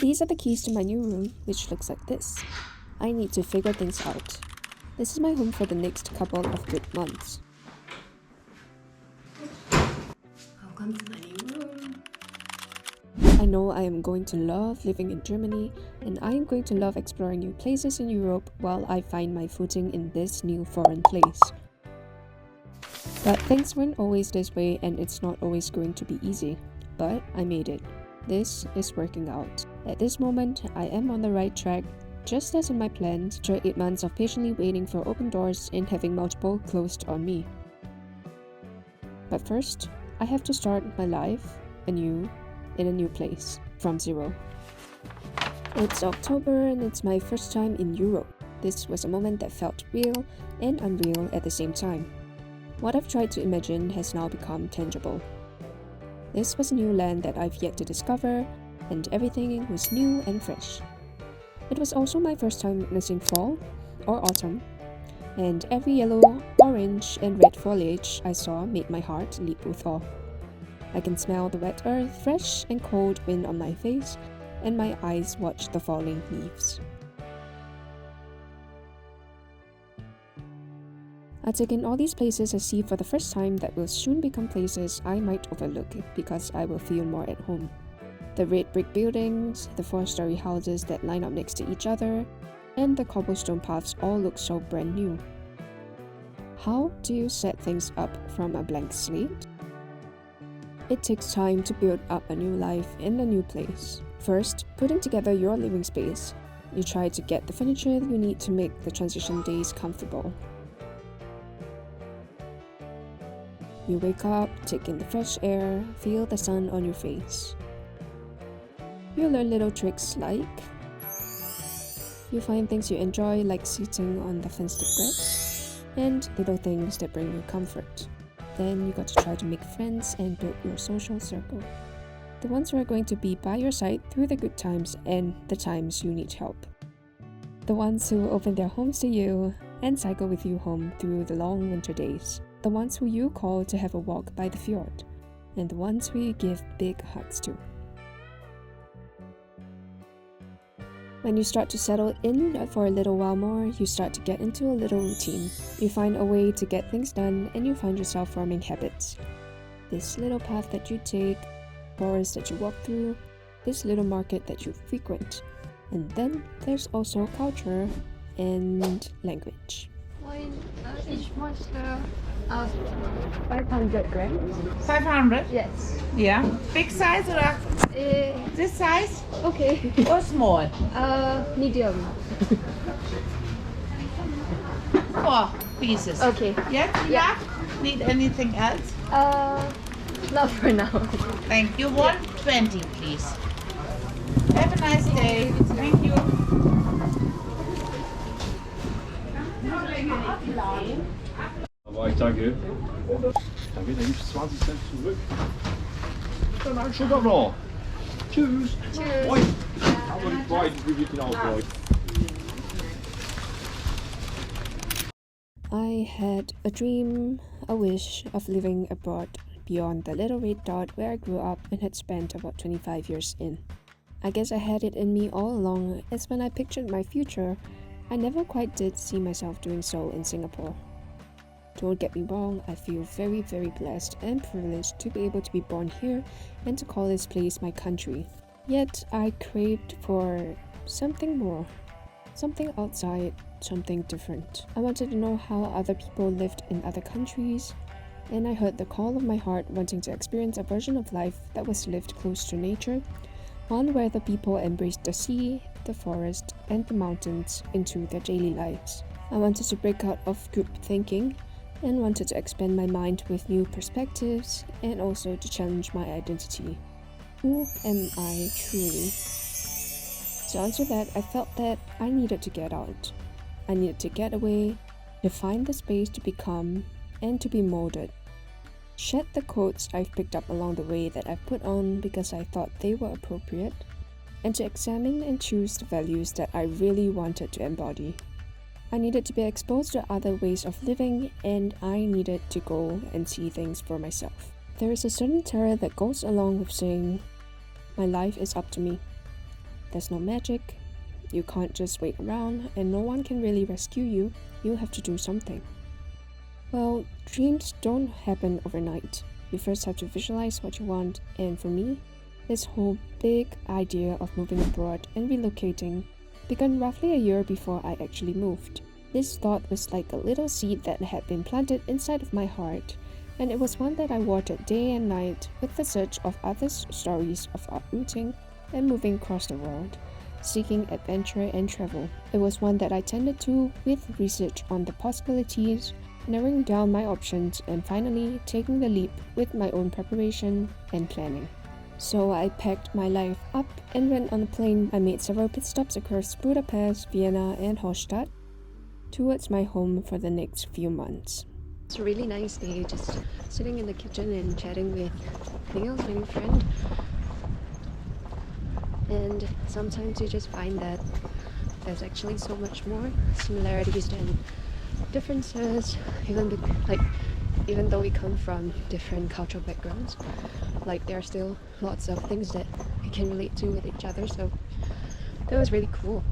These are the keys to my new room, which looks like this. I need to figure things out. This is my home for the next couple of good months. Welcome to my new room. I know I am going to love living in Germany, and I am going to love exploring new places in Europe while I find my footing in this new foreign place. But things weren't always this way, and it's not always going to be easy. But I made it. This is working out. At this moment, I am on the right track, just as in my plans, after 8 months of patiently waiting for open doors and having multiple closed on me. But first, I have to start my life anew in a new place, from zero. It's October and it's my first time in Europe. This was a moment that felt real and unreal at the same time. What I've tried to imagine has now become tangible. This was a new land that I've yet to discover, and everything was new and fresh. It was also my first time witnessing fall, or autumn, and every yellow, orange, and red foliage I saw made my heart leap with awe. I can smell the wet earth, fresh and cold wind on my face, and my eyes watch the falling leaves. I take in all these places I see for the first time that will soon become places I might overlook because I will feel more at home. The red brick buildings, the 4-story houses that line up next to each other, and the cobblestone paths all look so brand new. How do you set things up from a blank slate? It takes time to build up a new life in a new place. First, putting together your living space. You try to get the furniture you need to make the transition days comfortable. You wake up, take in the fresh air, feel the sun on your face. You learn little tricks like you find things you enjoy, like sitting on the fenced grass, and little things that bring you comfort. Then you got to try to make friends and build your social circle. The ones who are going to be by your side through the good times and the times you need help. The ones who open their homes to you and cycle with you home through the long winter days. The ones who you call to have a walk by the fjord, and the ones who you give big hugs to. When you start to settle in for a little while more, you start to get into a little routine. You find a way to get things done, and you find yourself forming habits. This little path that you take, forest that you walk through, this little market that you frequent. And then there's also culture and language. Each monster 500 grams. 500? Yes. Yeah. Big size or this size Okay. or small? Medium. 4 pieces. Okay. Yes? Yeah. Need anything else? Not for now. Thank you. 120, please. Have a nice day. Thank you. Aber ich danke. Danke, dann gibst du 20 Cent zurück. Dann ein Sugar noch. Tschüss. Cheers. Moin. Aber die beiden, wie geht auch bei euch? I had a dream, a wish of living abroad beyond the little red dot where I grew up and had spent about 25 years in. I guess I had it in me all along, as when I pictured my future, I never quite did see myself doing so in Singapore. Don't get me wrong, I feel very, very blessed and privileged to be able to be born here and to call this place my country. Yet I craved for something more, something outside, something different. I wanted to know how other people lived in other countries, and I heard the call of my heart wanting to experience a version of life that was lived close to nature, one where the people embraced the sea, the forest, and the mountains into their daily lives. I wanted to break out of group thinking and wanted to expand my mind with new perspectives and also to challenge my identity. Who am I truly? To answer that, I felt that I needed to get out. I needed to get away, to find the space to become and to be molded. Shed the coats I've picked up along the way that I've put on because I thought they were appropriate, and to examine and choose the values that I really wanted to embody. I needed to be exposed to other ways of living, and I needed to go and see things for myself. There is a certain terror that goes along with saying, my life is up to me. There's no magic. You can't just wait around, and no one can really rescue you. You have to do something. Well, dreams don't happen overnight. You first have to visualize what you want, and for me, this whole big idea of moving abroad and relocating began roughly a year before I actually moved. This thought was like a little seed that had been planted inside of my heart, and it was one that I watered day and night with the search of others' stories of uprooting and moving across the world, seeking adventure and travel. It was one that I tended to with research on the possibilities, narrowing down my options, and finally taking the leap with my own preparation and planning. So I packed my life up and went on a plane. I made several pit stops across Budapest, Vienna, and Hallstatt towards my home for the next few months. It's a really nice day, just sitting in the kitchen and chatting with Neil, my new friend. And sometimes you just find that there's actually so much more similarities than differences, even though we come from different cultural backgrounds, like there are still lots of things that we can relate to with each other, so that was really cool.